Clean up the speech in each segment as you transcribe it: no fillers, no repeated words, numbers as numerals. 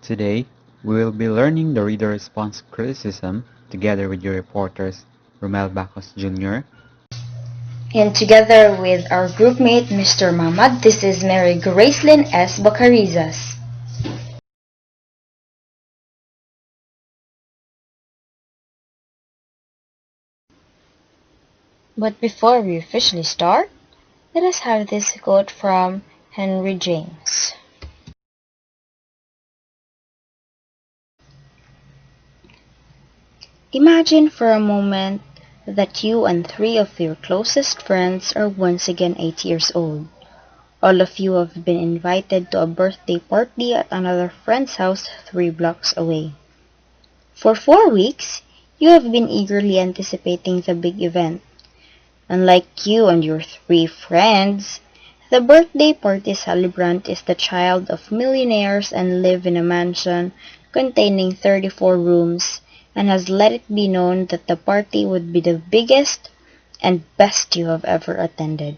Today, we will be learning the reader response criticism together with your reporters, Romel Bacos Jr. And together with our groupmate, Mr. Mamad, this is Mary Gracelyn S. Bacarizas. But before we officially start, let us have this quote from Henry James. Imagine for a moment that you and three of your closest friends are once again 8 years old. All of you have been invited to a birthday party at another friend's house 3 blocks away. For 4 weeks, you have been eagerly anticipating the big event. Unlike you and your three friends, the birthday party celebrant is the child of millionaires and live in a mansion containing 34 rooms and has let it be known that the party would be the biggest and best you have ever attended.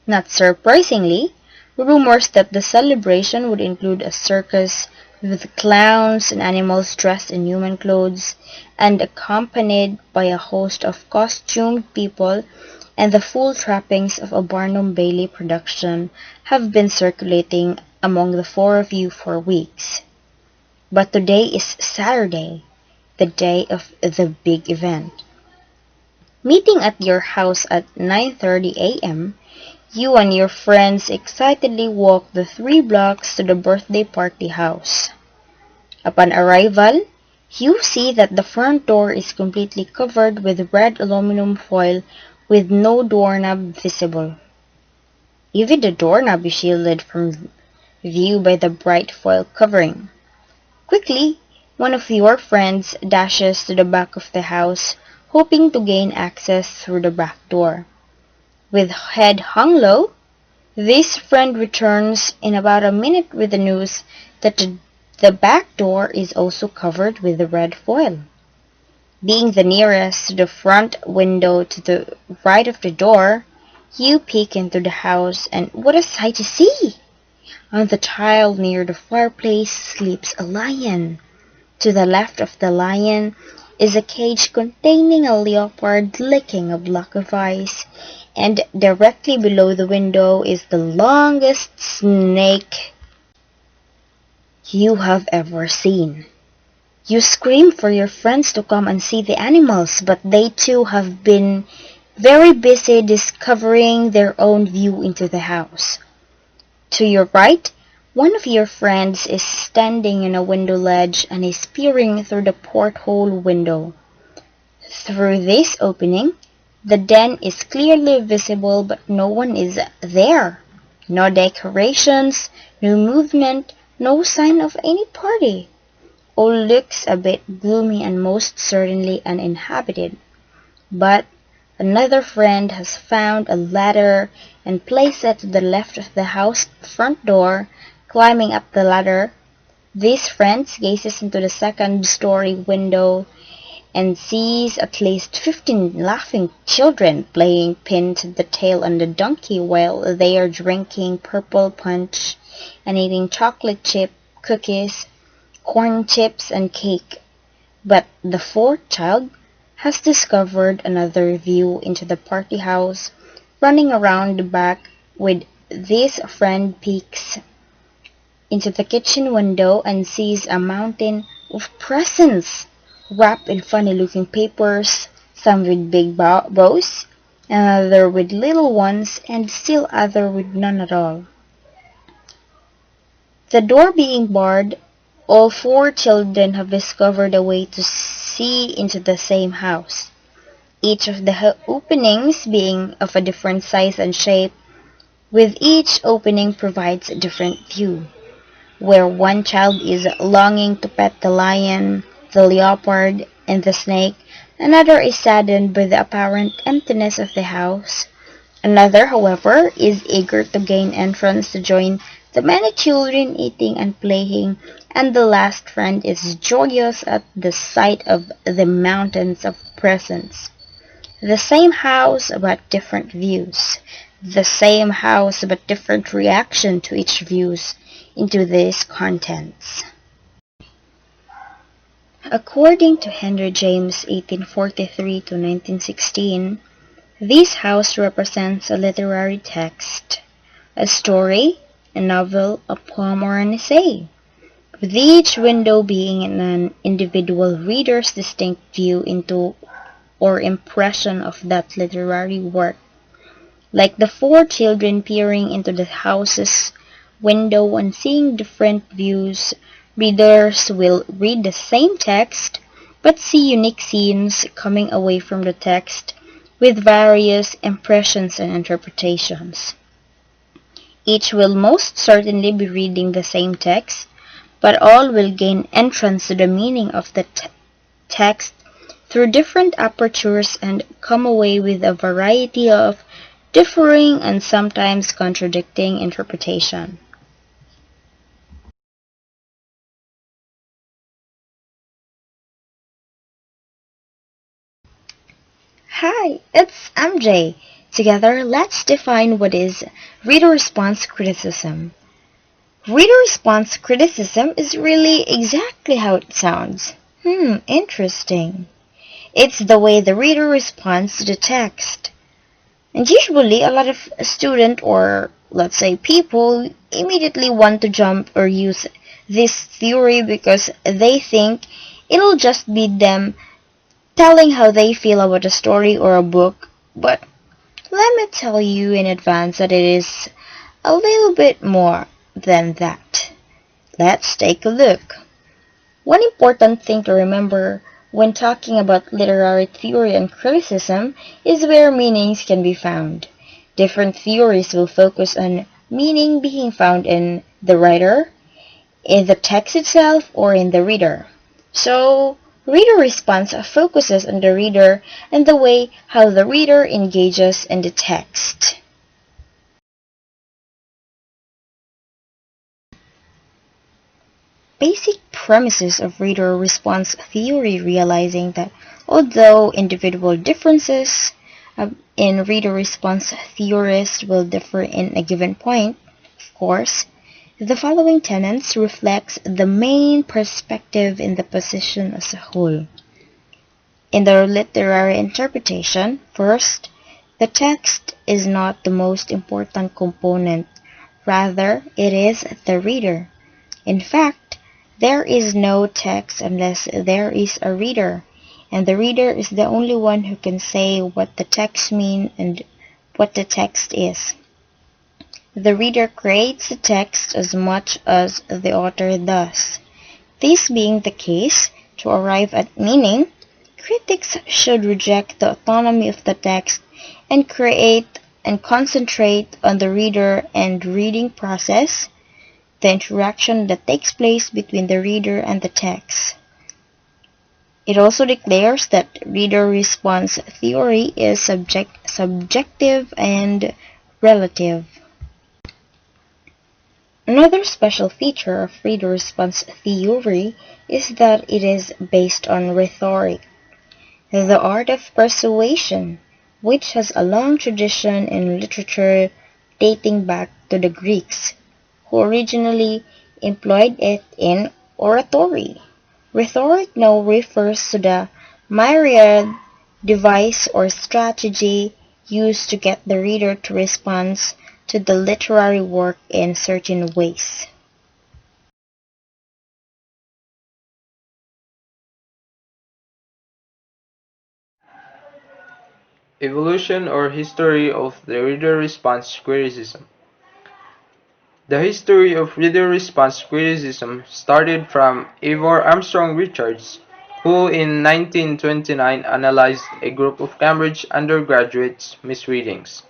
Not surprisingly, rumors that the celebration would include a circus with clowns and animals dressed in human clothes and accompanied by a host of costumed people and the full trappings of a Barnum Bailey production have been circulating among the four of you for weeks. But today is Saturday, the day of the big event. Meeting at your house at 9:30 a.m., you and your friends excitedly walk the 3 blocks to the birthday party house. Upon arrival, you see that the front door is completely covered with red aluminum foil with no doorknob visible. Even the doorknob is shielded from view by the bright foil covering. Quickly, one of your friends dashes to the back of the house, hoping to gain access through the back door. With head hung low, this friend returns in about a minute with the news that the back door is also covered with the red foil. Being the nearest to the front window to the right of the door, you peek into the house, and what a sight to see! On the tile near the fireplace sleeps a lion. To the left of the lion is a cage containing a leopard licking a block of ice, and directly below the window is the longest snake you have ever seen. You scream for your friends to come and see the animals, but they too have been very busy discovering their own view into the house. To your right, one of your friends is standing in a window ledge and is peering through the porthole window. Through this opening, the den is clearly visible, but no one is there. No decorations, no movement, no sign of any party. All looks a bit gloomy and most certainly uninhabited. But another friend has found a ladder and placed it to the left of the house front door. Climbing up the ladder, this friend gazes into the second-story window and sees at least 15 laughing children playing pin to the tail on the donkey while they are drinking purple punch and eating chocolate chip cookies, corn chips, and cake. But the fourth child has discovered another view into the party house, running around the back with this friend peeks into the kitchen window and sees a mountain of presents wrapped in funny-looking papers, some with big bows, another with little ones, and still other with none at all. The door being barred, all four children have discovered a way to see into the same house, each of the openings being of a different size and shape, with each opening provides a different view. Where one child is longing to pet the lion, the leopard, and the snake, another is saddened by the apparent emptiness of the house. Another, however, is eager to gain entrance to join the many children eating and playing, and the last friend is joyous at the sight of the mountains of presents. The same house, but different views. the same house but different reaction to each views into these contents. According to Henry James 1843 to 1916, this house represents a literary text, a story, a novel, a poem, or an essay, with each window being an individual reader's distinct view into or impression of that literary work. Like the four children peering into the house's window and seeing different views, readers will read the same text but see unique scenes coming away from the text with various impressions and interpretations. Each will most certainly be reading the same text, but all will gain entrance to the meaning of the text through different apertures and come away with a variety of differing and sometimes contradicting interpretation. Hi, it's MJ. Together, let's define what is reader response criticism. Reader response criticism is really exactly how it sounds. Interesting. It's the way the reader responds to the text. And usually, a lot of student or let's say people immediately want to jump or use this theory because they think it'll just be them telling how they feel about a story or a book. But let me tell you in advance that it is a little bit more than that. Let's take a look. One important thing to remember when talking about literary theory and criticism is where meanings can be found. Different theories will focus on meaning being found in the writer, in the text itself, or in the reader. So, reader response focuses on the reader and the way how the reader engages in the text. Basic premises of reader response theory, realizing that although individual differences in reader response theorists will differ in a given point, of course, the following tenets reflects the main perspective in the position as a whole. In the literary interpretation, first, the text is not the most important component, rather it is the reader. In fact, there is no text unless there is a reader, and the reader is the only one who can say what the text means and what the text is. The reader creates the text as much as the author does. This being the case, to arrive at meaning, critics should reject the autonomy of the text and create and concentrate on the reader and reading process, the interaction that takes place between the reader and the text. It also declares that reader response theory is subjective and relative. Another special feature of reader response theory is that it is based on rhetoric, the art of persuasion, which has a long tradition in literature dating back to the Greeks, who originally employed it in oratory. Rhetoric now refers to the myriad device or strategy used to get the reader to respond to the literary work in certain ways. Evolution or history of the reader response criticism. The history of reader response criticism started from Ivor Armstrong Richards, who in 1929 analyzed a group of Cambridge undergraduates' misreadings.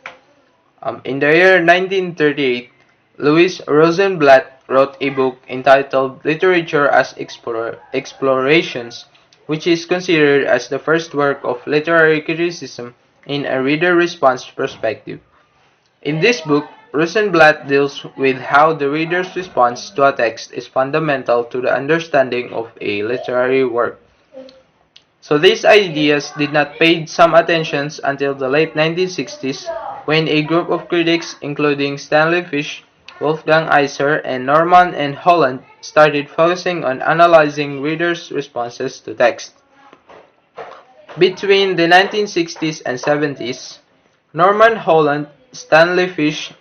In the year 1938, Louis Rosenblatt wrote a book entitled Literature as Explorations, which is considered as the first work of literary criticism in a reader response perspective. In this book, Rosenblatt deals with how the reader's response to a text is fundamental to the understanding of a literary work. So these ideas did not pay some attention until the late 1960s, when a group of critics, including Stanley Fish, Wolfgang Iser, and Norman and Holland, started focusing on analyzing readers' responses to text. Between the 1960s and 70s, Norman Holland, Stanley Fish,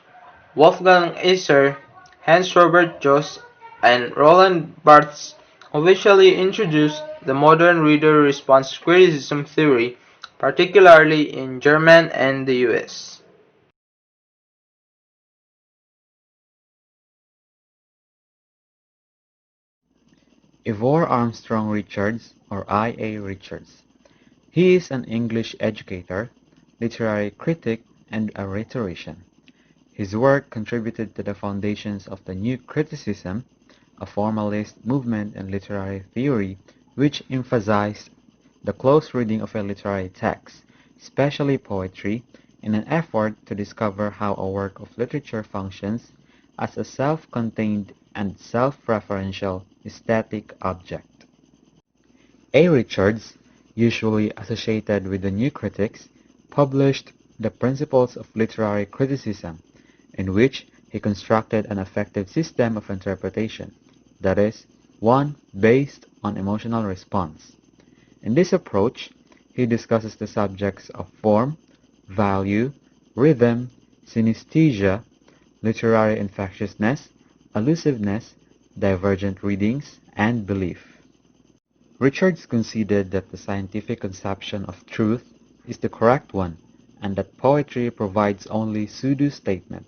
Wolfgang Iser, Hans Robert Jost, and Roland Barthes officially introduced the modern reader response criticism theory, particularly in German and the US. Ivor Armstrong Richards, or I. A. Richards. He is an English educator, literary critic, and a rhetorician. His work contributed to the foundations of the New Criticism, a formalist movement in literary theory which emphasized the close reading of a literary text, especially poetry, in an effort to discover how a work of literature functions as a self-contained and self-referential aesthetic object. A. Richards, usually associated with the New Critics, published The Principles of Literary Criticism, in which he constructed an effective system of interpretation, that is, one based on emotional response. In this approach, he discusses the subjects of form, value, rhythm, synesthesia, literary infectiousness, allusiveness, divergent readings, and belief. Richards conceded that the scientific conception of truth is the correct one, and that poetry provides only pseudo-statement.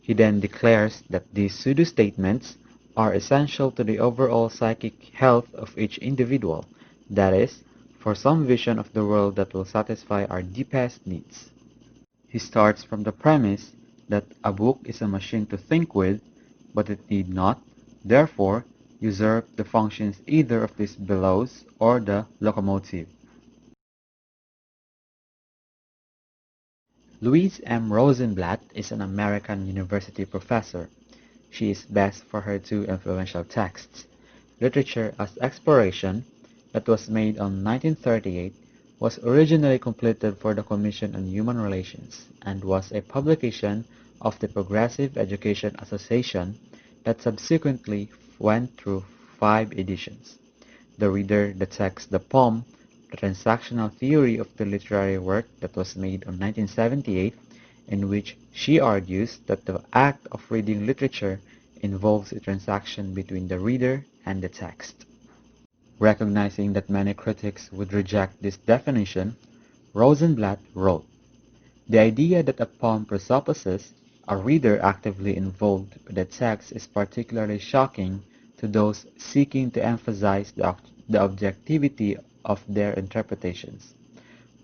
He then declares that these pseudo-statements are essential to the overall psychic health of each individual, that is, for some vision of the world that will satisfy our deepest needs. He starts from the premise that a book is a machine to think with, but it need not, therefore, usurp the functions either of these bellows or the locomotive. Louise M. Rosenblatt is an American university professor. She is best for her two influential texts. Literature as Exploration, that was made on 1938, was originally completed for the Commission on Human Relations and was a publication of the Progressive Education Association that subsequently went through 5 editions. The Reader, the Text, the Poem, the Transactional Theory of the Literary Work that was made on 1978, in which she argues that the act of reading literature involves a transaction between the reader and the text. Recognizing that many critics would reject this definition, Rosenblatt wrote, "The idea that a poem presupposes a reader actively involved with the text is particularly shocking to those seeking to emphasize the objectivity of their interpretations."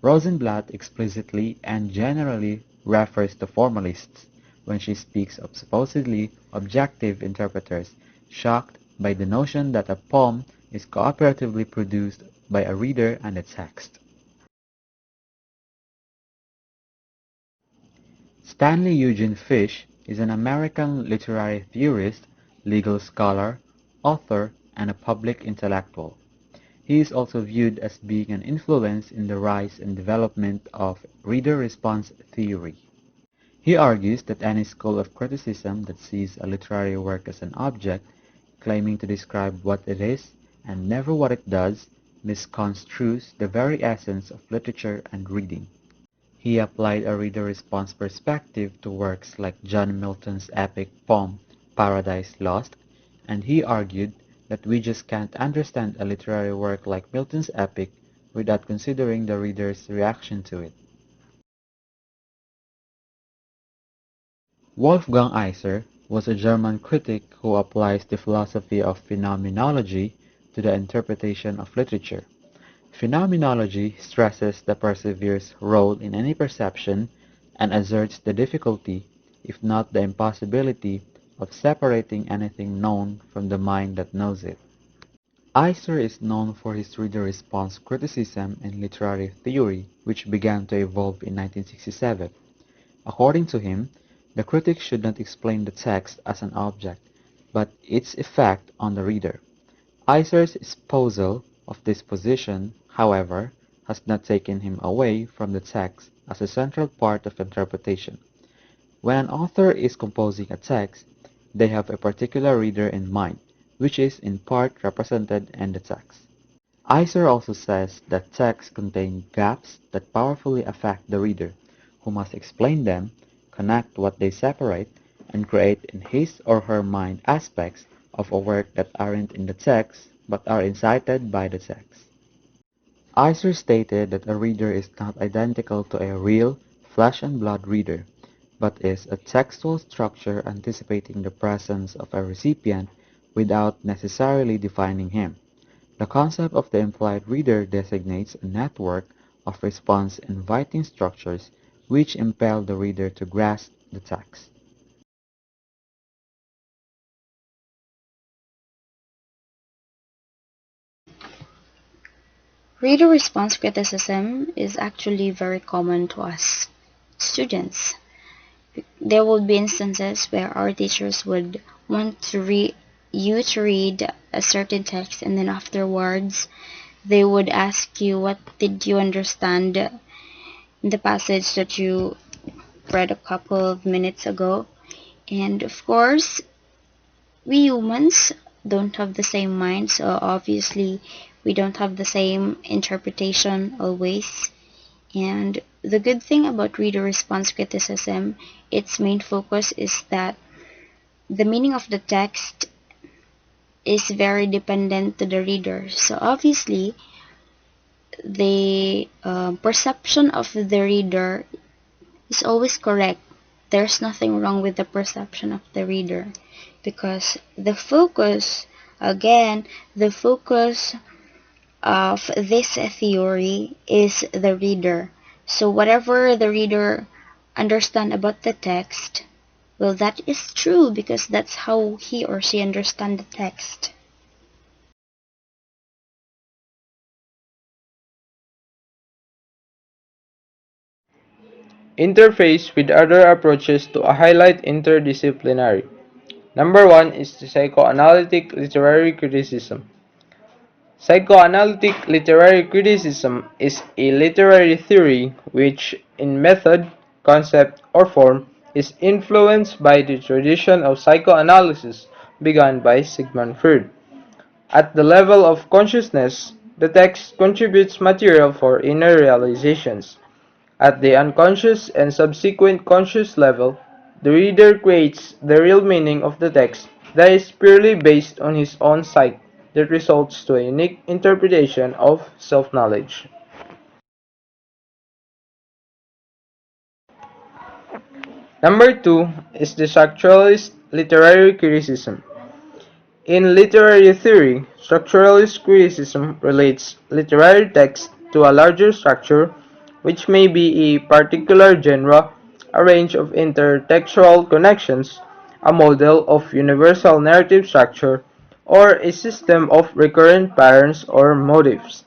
Rosenblatt explicitly and generally refers to formalists when she speaks of supposedly objective interpreters shocked by the notion that a poem is cooperatively produced by a reader and a text. Stanley Eugene Fish is an American literary theorist, legal scholar, author, and a public intellectual. He is also viewed as being an influence in the rise and development of reader response theory. He argues that any school of criticism that sees a literary work as an object, claiming to describe what it is and never what it does, misconstrues the very essence of literature and reading. He applied a reader response perspective to works like John Milton's epic poem Paradise Lost, and he argued that we just can't understand a literary work like Milton's epic without considering the reader's reaction to it. Wolfgang Iser was a German critic who applies the philosophy of phenomenology to the interpretation of literature. Phenomenology stresses the perceiver's role in any perception and asserts the difficulty, if not the impossibility, of separating anything known from the mind that knows it. Iser is known for his reader response criticism in literary theory, which began to evolve in 1967. According to him, the critic should not explain the text as an object, but its effect on the reader. Iser's espousal of this position, however, has not taken him away from the text as a central part of interpretation. When an author is composing a text, they have a particular reader in mind, which is in part represented in the text. Iser also says that texts contain gaps that powerfully affect the reader, who must explain them, connect what they separate, and create in his or her mind aspects of a work that aren't in the text but are incited by the text. Iser stated that a reader is not identical to a real, flesh and blood reader, but is a textual structure anticipating the presence of a recipient without necessarily defining him. The concept of the implied reader designates a network of response-inviting structures which impel the reader to grasp the text. Reader response criticism is actually very common to us students. There will be instances where our teachers would want you to read a certain text, and then afterwards they would ask you what did you understand in the passage that you read a couple of minutes ago. And of course, we humans don't have the same mind, so obviously we don't have the same interpretation always. And the good thing about reader response criticism, its main focus is that the meaning of the text is very dependent to the reader. So obviously, the perception of the reader is always correct. There's nothing wrong with the perception of the reader because the focus of this theory is the reader. So whatever the reader understand about the text, well, that is true because that's how he or she understand the text. Interface with other approaches to highlight interdisciplinary. Number one is the psychoanalytic literary criticism. Psychoanalytic literary criticism is a literary theory which, in method, concept, or form, is influenced by the tradition of psychoanalysis begun by Sigmund Freud. At the level of consciousness, the text contributes material for inner realizations. At the unconscious and subsequent conscious level, the reader creates the real meaning of the text that is purely based on his own sight that results to a unique interpretation of self-knowledge. Number two is the structuralist literary criticism. In literary theory, structuralist criticism relates literary text to a larger structure, which may be a particular genre, a range of intertextual connections, a model of universal narrative structure, or a system of recurrent patterns or motifs.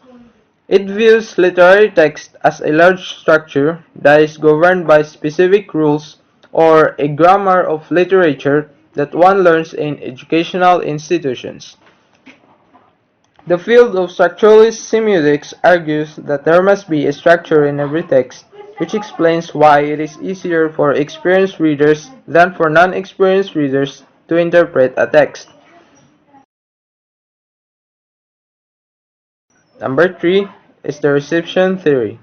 It views literary text as a large structure that is governed by specific rules or a grammar of literature that one learns in educational institutions. The field of structuralist semiotics argues that there must be a structure in every text, which explains why it is easier for experienced readers than for non-experienced readers to interpret a text. Number 3 is the reception theory.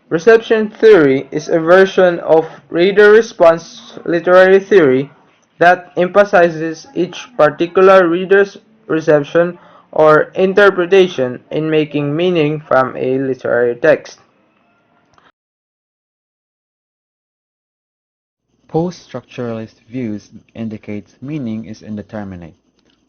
Reception theory is a version of reader response literary theory that emphasizes each particular reader's reception or interpretation in making meaning from a literary text. Post-structuralist views indicate meaning is indeterminate.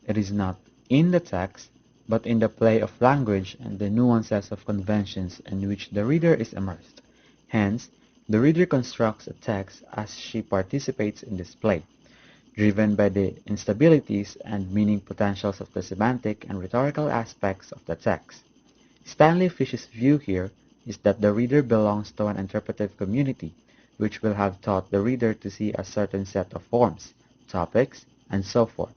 It is not in the text, but in the play of language and the nuances of conventions in which the reader is immersed. Hence, the reader constructs a text as she participates in this play, driven by the instabilities and meaning potentials of the semantic and rhetorical aspects of the text. Stanley Fish's view here is that the reader belongs to an interpretive community, which will have taught the reader to see a certain set of forms, topics, and so forth.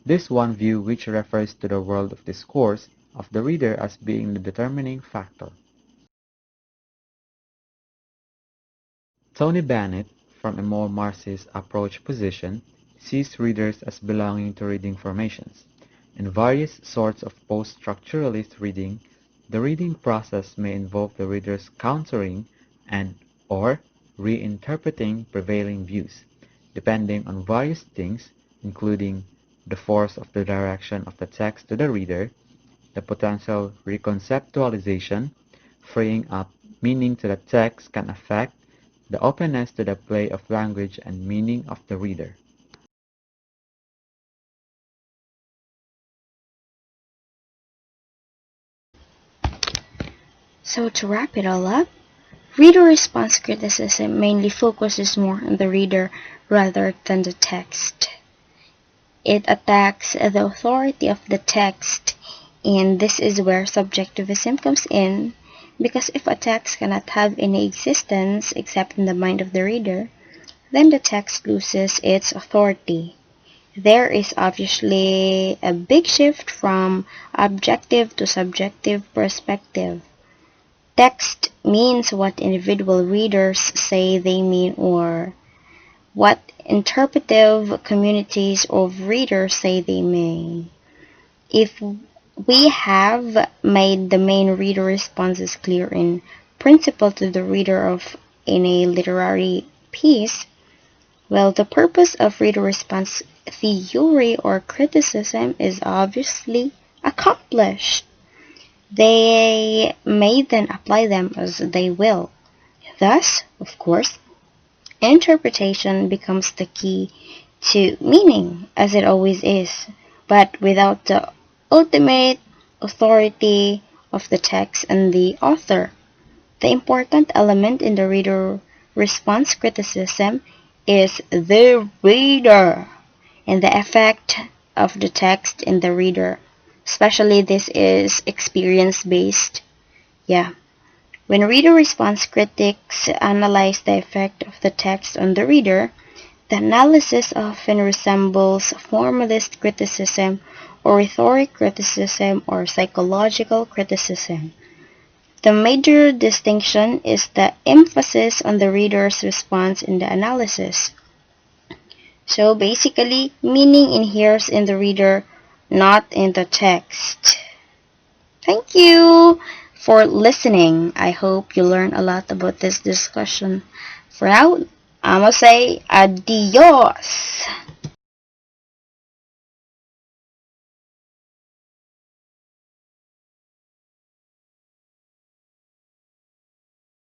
This one view which refers to the world of discourse of the reader as being the determining factor. Tony Bennett, from a more Marxist approach position, sees readers as belonging to reading formations. In various sorts of post-structuralist reading, the reading process may involve the readers countering and/or reinterpreting prevailing views, depending on various things, including the force of the direction of the text to the reader, the potential reconceptualization, freeing up meaning to the text can affect the openness to the play of language and meaning of the reader. So to wrap it all up, reader response criticism mainly focuses more on the reader rather than the text. It attacks the authority of the text, and this is where subjectivism comes in, because if a text cannot have any existence except in the mind of the reader, then the text loses its authority. There is obviously a big shift from objective to subjective perspective. Text means what individual readers say they mean or what interpretive communities of readers say they mean. If we have made the main reader responses clear in principle to the reader of in a literary piece, well, the purpose of reader response theory or criticism is obviously accomplished. They may then apply them as they will. Thus, of course, interpretation becomes the key to meaning, as it always is, but without the ultimate authority of the text and the author. The important element in the reader response criticism is the reader and the effect of the text in the reader. Especially this is experience based. Yeah. When reader response critics analyze the effect of the text on the reader, the analysis often resembles formalist criticism or rhetoric criticism or psychological criticism. The major distinction is the emphasis on the reader's response in the analysis. So basically, meaning inheres in the reader, not in the text. Thank you for listening. I hope you learned a lot about this discussion. For now, I'm gonna say adios.